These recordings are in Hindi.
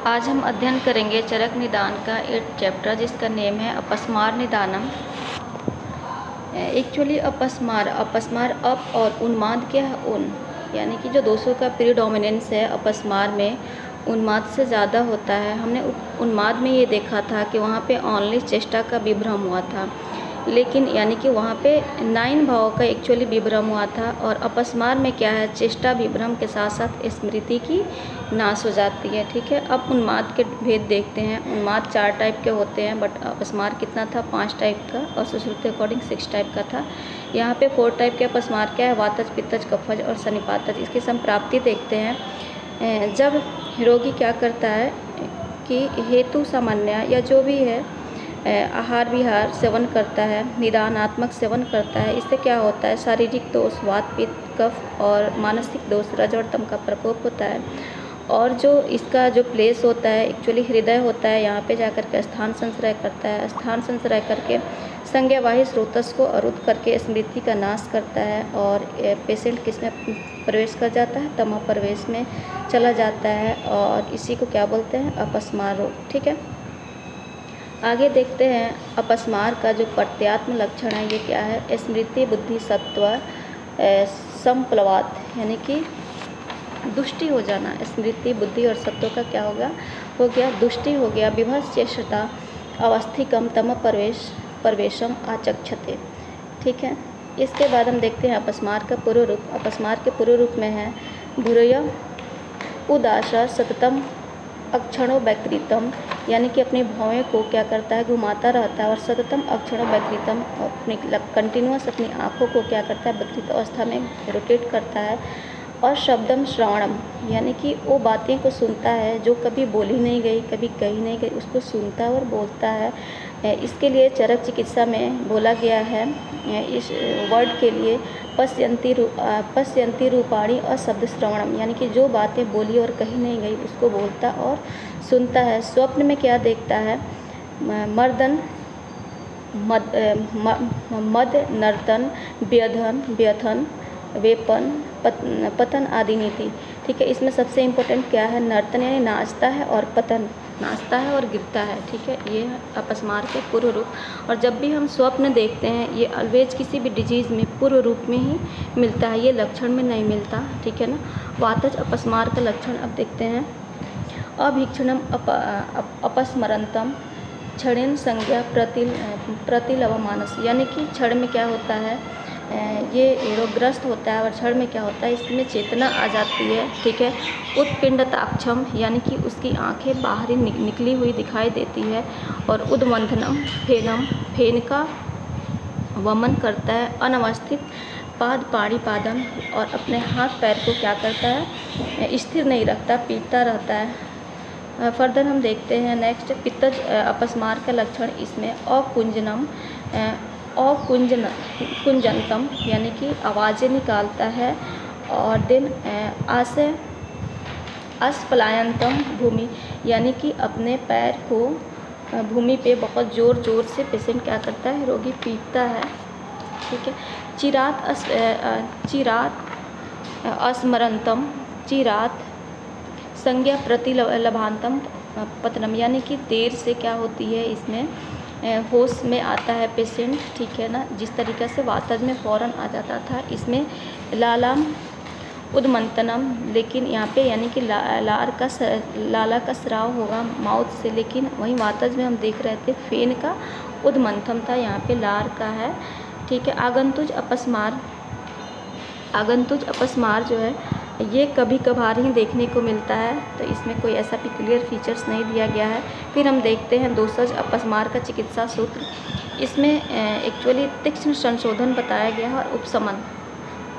आज हम अध्ययन करेंगे चरक निदान का 8th चैप्टर, जिसका नेम है अपस्मार निदानम। एक्चुअली अपस्मार अप और उन्माद क्या है? उन, यानी कि जो दोषों का प्रीडोमिनेंस है अपस्मार में उन्माद से ज़्यादा होता है। हमने उन्माद में ये देखा था कि वहाँ पे ओनली चेष्टा का विभ्रम हुआ था, लेकिन यानी कि वहाँ पे 9 भावों का एक्चुअली विभ्रम हुआ था। और अपस्मार में क्या है? चेष्टा विभ्रम के साथ साथ स्मृति की नाश हो जाती है। ठीक है, अब उन्माद के भेद देखते हैं। उन्माद 4 टाइप के होते हैं, बट अपस्मार कितना था? 5 टाइप का, और सुश्रुति अकॉर्डिंग 6 टाइप का था। यहाँ पे 4 टाइप के अपस्मार क्या है? वातज, पित्तज, कफज और सन्निपातज। इसकी संप्राप्ति देखते हैं। जब रोगी क्या करता है कि हेतु सामान्य या जो भी है आहार विहार सेवन करता है, निदानात्मक सेवन करता है, इससे क्या होता है? शारीरिक दोष वात पित्त कफ और मानसिक दोष रज और तम का प्रकोप होता है। और जो इसका जो प्लेस होता है एक्चुअली हृदय होता है, यहाँ पे जाकर के स्थान संश्रय करता है। स्थान संश्रय करके संज्ञावाही स्रोतस को अरुद्ध करके स्मृति का नाश करता है। और पेशेंट किस में प्रवेश कर जाता है? तमो प्रवेश में चला जाता है, और इसी को क्या बोलते हैं? अपस्मार रोग। ठीक है, आगे देखते हैं अपस्मार का जो प्रत्यात्म लक्षण है ये क्या है? स्मृति बुद्धि सत्व संप्लवात, यानी कि दुष्टि हो जाना। स्मृति बुद्धि और सत्व का क्या होगा? हो गया दुष्टि हो गया। विभस चेष्टा अवस्थिकम तम प्रवेशम आचक्षते। ठीक है, इसके बाद हम देखते हैं अपस्मार का पूर्व रूप। अपस्मार के पूर्व रूप में है भूरय उदासा सततम अक्षणों वैकृतम, यानी कि अपनी भावों को क्या करता है? घुमाता रहता है। और सततम अक्षणों वैकृतम, अपनी कंटिन्यूस अपनी आँखों को क्या करता है? वैकृत अवस्था में रोटेट करता है। और शब्दम श्रवणम, यानी कि वो बातें को सुनता है जो कभी बोली नहीं गई, कभी कही नहीं गई, उसको सुनता है और बोलता है। इसके लिए चरक चिकित्सा में बोला गया है इस वर्ड के लिए पश्यंती रूपाणी अशब्द श्रवणम, यानी कि जो बातें बोली और कही नहीं गई उसको बोलता और सुनता है। स्वप्न में क्या देखता है? मर्दन मद नर्तन व्यथन वेपन पतन आदि नीति। ठीक है, इसमें सबसे इम्पोर्टेंट क्या है? नर्तन यानी नाचता है, और पतन नाचता है और गिरता है। ठीक है, ये है अपस्मार के पूर्व रूप। और जब भी हम स्वप्न देखते हैं ये ऑलवेज किसी भी डिजीज़ में पूर्व रूप में ही मिलता है, ये लक्षण में नहीं मिलता। ठीक है ना। वातज अपस्मार का लक्षण अब देखते हैं। अभीक्षणम अपस्मरंतम क्षणेन संज्ञा प्रतिलवमानस, यानी कि क्षण में क्या होता है? ये रोगग्रस्त होता है, और क्षण में क्या होता है? इसमें चेतना आ जाती है। ठीक है, उत्पिंडताक्षम, यानी कि उसकी आंखें बाहरी निकली हुई दिखाई देती है। और उद्मंथनम फेन का वमन करता है। अनवस्थित पाद पाणी पादम, और अपने हाथ पैर को क्या करता है? स्थिर नहीं रखता, पीटता रहता है। फर्दर हम देखते हैं नेक्स्ट पित्तज अपस्मार का लक्षण। इसमें अकुंजनम कुंजनतम, यानी कि आवाज़ें निकालता है। और देन अस्पलायनतम भूमि, यानी कि अपने पैर को भूमि पे बहुत ज़ोर ज़ोर से पेशेंट क्या करता है? रोगी पीटता है। ठीक है, चिरात अस्मरंतम चिरात संज्ञा प्रतिलभांतम पतनम, यानी कि देर से क्या होती है? इसमें होश में आता है पेशेंट। ठीक है ना, जिस तरीक़े से वातज में फ़ौरन आ जाता था, इसमें लालाम उद्मंतनम, लेकिन यहाँ पे यानी कि लाला का स्राव होगा माउथ से, लेकिन वहीं वातज में हम देख रहे थे फेन का उद्मंथन था, यहाँ पे लार का है। ठीक है, आगंतुज अपस्मार जो है ये कभी कभार ही देखने को मिलता है, तो इसमें कोई ऐसा पिकुलियर फीचर्स नहीं दिया गया है। फिर हम देखते हैं दोषज अपस्मार का चिकित्सा सूत्र। इसमें एक्चुअली तीक्ष्ण संशोधन बताया गया है और उपशमन।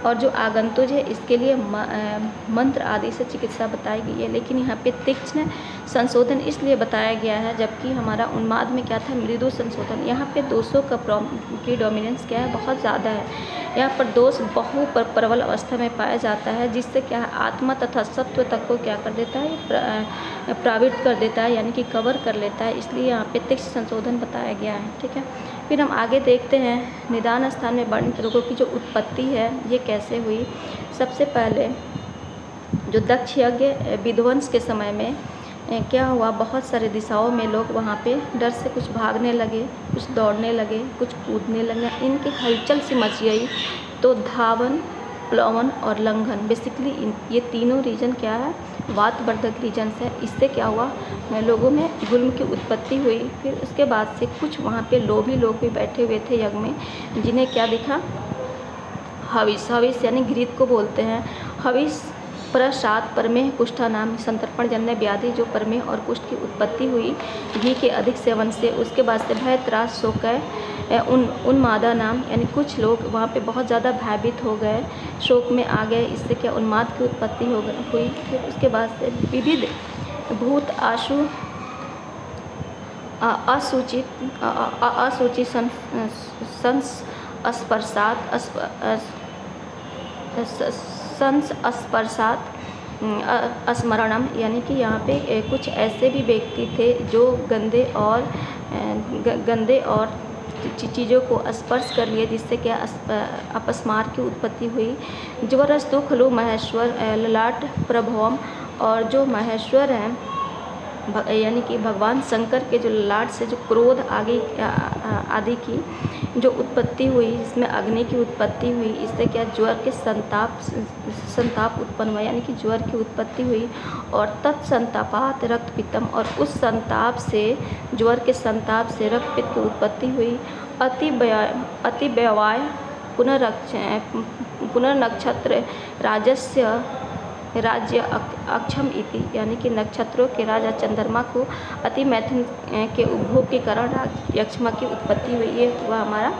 और जो आगंतुज है इसके लिए मंत्र आदि से चिकित्सा बताई गई है, लेकिन यहाँ पे तीक्ष्ण संशोधन इसलिए बताया गया है, जबकि हमारा उन्माद में क्या था? मृदु संशोधन। यहाँ पे दोषों का प्रीडोमिनेंस क्या है? बहुत ज़्यादा है। यहाँ पर दोष प्रबल अवस्था में पाया जाता है, जिससे क्या है? आत्मा तथा सत्व तक को क्या कर देता है? प्रावित कर देता है, यानी कि कवर कर लेता है। इसलिए यहाँ पे तीक्ष्ण संशोधन बताया गया है। ठीक है, फिर हम आगे देखते हैं निदान स्थान में वर्णित रोगों की जो उत्पत्ति है ये कैसे हुई। सबसे पहले जो दक्ष यज्ञ विध्वंस के समय में क्या हुआ, बहुत सारे दिशाओं में लोग वहाँ पे डर से कुछ भागने लगे, कुछ दौड़ने लगे, कुछ कूदने लगे, इनकी हलचल सी मच गई। तो धावन, प्लवन और लंघन, बेसिकली ये तीनों रीजन क्या है, वातवर्धक रीजन्स है। इससे क्या हुआ, लोगों में गुल्म की उत्पत्ति हुई। फिर उसके बाद से कुछ वहाँ पे लोभी लोग भी बैठे हुए थे यज्ञ में, जिन्हें क्या दिखा, हविष, हविष यानी घृत को बोलते हैं। हविष प्रसाद परमेह कुष्ठा नाम संतर्पण जन्य व्याधि, जो परमेह और कुष्ठ की उत्पत्ति हुई घी के अधिक सेवन से। उसके बाद से भय, त्रास, शोक, उन्मादा नाम, यानी कुछ लोग वहाँ पे बहुत ज़्यादा भयभीत हो गए, शोक में आ गए, इससे क्या उन्माद की उत्पत्ति हुई। फिर उसके बाद से विविध भूत आशु असूचित संस्पर्शात स्मरणम, यानी कि यहाँ पे कुछ ऐसे भी व्यक्ति थे जो गंदे और चीज़ों को स्पर्श कर लिए, जिससे क्या अपस्मार की उत्पत्ति हुई। ज्वरस्तु खलु महेश्वर ललाट प्रभवम, और जो महेश्वर हैं यानी कि भगवान शंकर के जो ललाट से जो क्रोध आदि की जो उत्पत्ति हुई, इसमें अग्नि की उत्पत्ति हुई, इससे क्या ज्वर के संताप उत्पन्न हुआ, यानी कि ज्वर की उत्पत्ति हुई। और तत्संतापात रक्तपित्तम, और उस संताप से, ज्वर के संताप से रक्तपित्त की उत्पत्ति हुई। अति व्यवाय पुनर्नक्षत्र राज्य अक्षम इति, यानी कि नक्षत्रों के राजा चंद्रमा को अति मैथुन के उपभोग के कारण यक्ष्मा की उत्पत्ति हुई। ये हुआ हमारा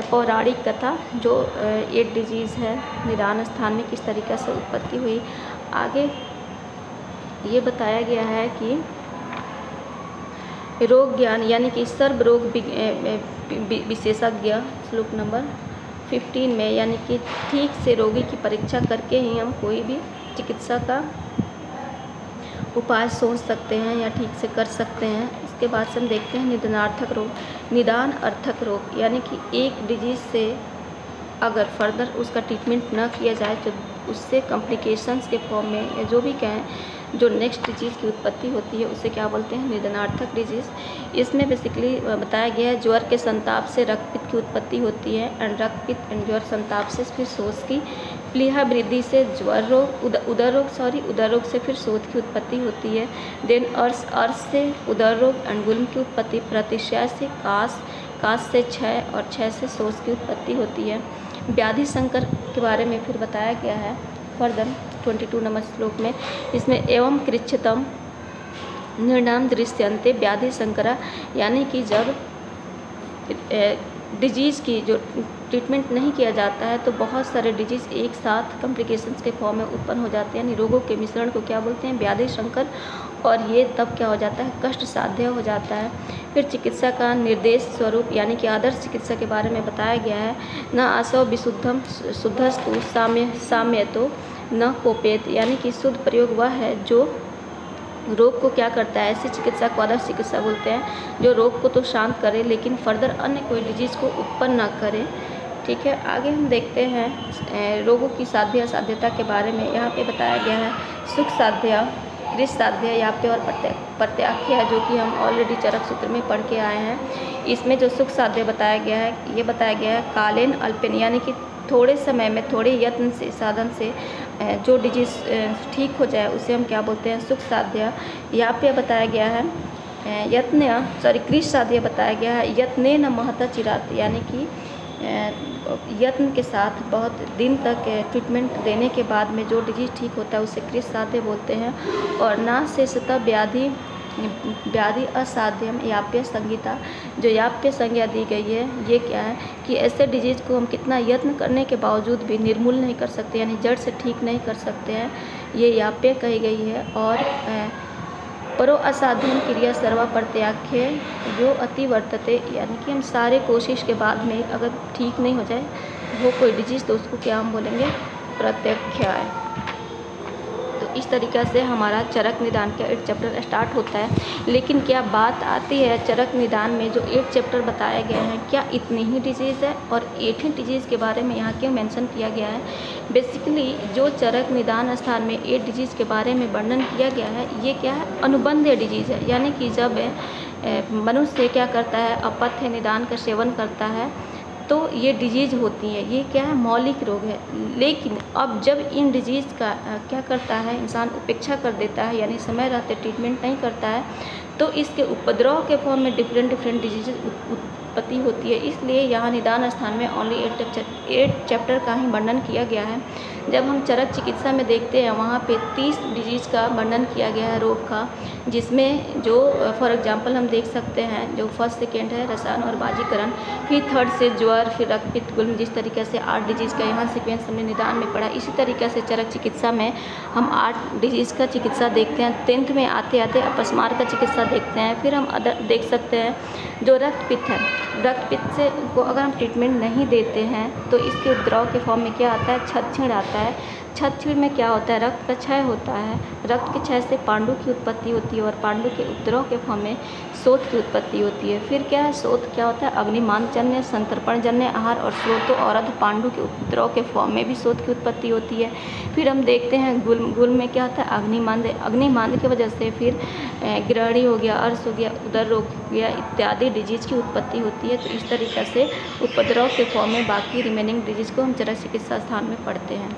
पौराणिक कथा, जो 8 डिजीज़ है, निदान स्थान में किस तरीक़े से उत्पत्ति हुई। आगे ये बताया गया है कि रोग ज्ञान, यानी कि सर्व रोग विशेषज्ञ, श्लोक नंबर 15 में, यानी कि ठीक से रोगी की परीक्षा करके ही हम कोई भी चिकित्सा का उपाय सोच सकते हैं या ठीक से कर सकते हैं। इसके बाद से हम देखते हैं निदानार्थक रोग। निदान अर्थक रोग, यानी कि एक डिजीज़ से अगर फर्दर उसका ट्रीटमेंट न किया जाए तो उससे कॉम्प्लिकेशंस के फॉर्म में या जो भी कहें, जो नेक्स्ट डिजीज़ की उत्पत्ति होती है उसे क्या बोलते हैं, निदानार्थक डिजीज़। इसमें बेसिकली बताया गया है ज्वर के संताप से रक्तपित्त की उत्पत्ति होती है, एंड रक्तपित्त एंड ज्वर संताप से फिर शोथ की, प्लीहा वृद्धि से ज्वर रोग, उदर रोग से फिर शोथ की उत्पत्ति होती है। देन अर्श से उदर रोग एंड गुल्म की उत्पत्ति, प्रतिशय से काश से क्षय, और क्षय से शोथ की उत्पत्ति होती है। व्याधि संकर के बारे में फिर बताया गया है फर्दर 22 नंबर श्लोक में। इसमें एवं कृच्छतम निर्णाम दृश्यन्ते व्याधि संकरा, यानी कि जब डिजीज़ की जो ट्रीटमेंट नहीं किया जाता है तो बहुत सारे डिजीज़ एक साथ कॉम्प्लिकेशंस के फॉर्म में उत्पन्न हो जाते हैं, यानी रोगों के मिश्रण को क्या बोलते हैं, व्याधि संकर, और ये तब क्या हो जाता है, कष्ट साध्य हो जाता है। फिर चिकित्सा का निर्देश स्वरूप, यानी कि आदर्श चिकित्सा के बारे में बताया गया है। न आसव विशुद्धम शुद्धस्तु साम्य तो न कोपेत, यानी कि शुद्ध प्रयोग वह है जो रोग को क्या करता है, ऐसी चिकित्सा को आदर्श चिकित्सा बोलते हैं, जो रोग को तो शांत करे लेकिन फर्दर अन्य कोई डिजीज़ को उत्पन्न ना करे। ठीक है, आगे हम देखते हैं रोगों की साध्य असाध्यता के बारे में। यहाँ पे बताया गया है सुख साध्य, कृष साध्य, याप्य और प्रत्याख्य, जो कि हम ऑलरेडी चरक सूत्र में पढ़ के आए हैं। इसमें जो सुख साध्य बताया गया है, ये बताया गया है कालेन अल्पेन, यानी कि थोड़े समय में थोड़े यत्न से साधन से जो डिजीज़ ठीक हो जाए उसे हम क्या बोलते हैं, सुख साध्य। याप्य बताया गया है कृष साध्य बताया गया है यत्ने न महता चिरात, यानी कि यत्न के साथ बहुत दिन तक ट्रीटमेंट देने के बाद में जो डिजीज़ ठीक होता है उसे कृष साध्य बोलते हैं। और ना शेषतः व्याधि असाध्यम याप्य संहिता, जो याप्य संज्ञा दी गई है, ये क्या है कि ऐसे डिजीज़ को हम कितना यत्न करने के बावजूद भी निर्मूल नहीं कर सकते, यानी जड़ से ठीक नहीं कर सकते हैं, ये याप्य कही गई है। और परो असाध्यम क्रिया सर्वा प्रत्याख्य जो अति वर्तते, यानी कि हम सारे कोशिश के बाद में अगर ठीक नहीं हो जाए वो कोई डिजीज़ तो उसको क्या हम बोलेंगे, प्रत्याख्याय। तो इस इस तरीक़ा से हमारा चरक निदान का 8 चैप्टर स्टार्ट होता है। लेकिन क्या बात आती है चरक निदान में जो 8 चैप्टर बताए गए हैं, क्या इतनी ही डिजीज़ है और 8 ही डिजीज़ के बारे में यहाँ क्यों मेंशन किया गया है? बेसिकली जो चरक निदान स्थान में 8 डिजीज़ के बारे में वर्णन किया गया है, ये क्या है, अनुबंध डिजीज़ है। यानी कि जब मनुष्य क्या करता है, अपथ्य निदान का सेवन करता है तो ये डिजीज़ होती है। ये क्या है, मौलिक रोग है। लेकिन अब जब इन डिजीज़ का क्या करता है, इंसान उपेक्षा कर देता है, यानी समय रहते ट्रीटमेंट नहीं करता है, तो इसके उपद्रव के फॉर्म में डिफरेंट डिजीज़ उत्पत्ति होती है। इसलिए यहाँ निदान स्थान में ओनली 8 चैप्टर का ही वर्णन किया गया है। जब हम चरक चिकित्सा में देखते हैं, वहाँ पे 30 डिजीज़ का वर्णन किया गया है, रोग का, जिसमें जो फॉर एग्जांपल हम देख सकते हैं, जो फर्स्ट सेकेंड है रसायन और बाजीकरण, फिर थर्ड से ज्वर, फिर रक्तपित्त गुल्म, जिस तरीके से 8 डिजीज़ का यहाँ सीक्वेंस हमने निदान में पढ़ा। इसी तरीके से चरक चिकित्सा में हम 8 डिजीज़ का चिकित्सा देखते हैं। 10th में आते आते अपस्मार का चिकित्सा देखते हैं। फिर हम अदर देख सकते हैं जो रक्तपित्त है, रक्तपित्त से को अगर हम ट्रीटमेंट नहीं देते हैं तो इसके उपद्रव के फॉर्म में क्या आता है, छद्म आता है। छद्म में क्या होता है, रक्त का क्षय होता है। रक्त के क्षय से पांडु की उत्पत्ति होती है और पांडु के उपद्रव के फॉर्म में शोथ की उत्पत्ति होती है। फिर क्या है, शोथ क्या होता है, अग्निमांदजन्य, संतर्पणजन्य आहार और स्रोतों और अर्ध पांडु के उपद्रव के फॉर्म में भी शोथ की उत्पत्ति होती है। फिर हम देखते हैं गुल्म में क्या होता है, अग्निमांद की वजह से फिर ग्रहणी हो गया, अर्श हो गया, उदर रोग हो गया, इत्यादि डिजीज़ की उत्पत्ति होती है। तो इस तरीक़े से उपद्रव के फॉर्म में बाकी रिमेनिंग डिजीज़ को हम चरक चिकित्सा स्थान में पढ़ते हैं।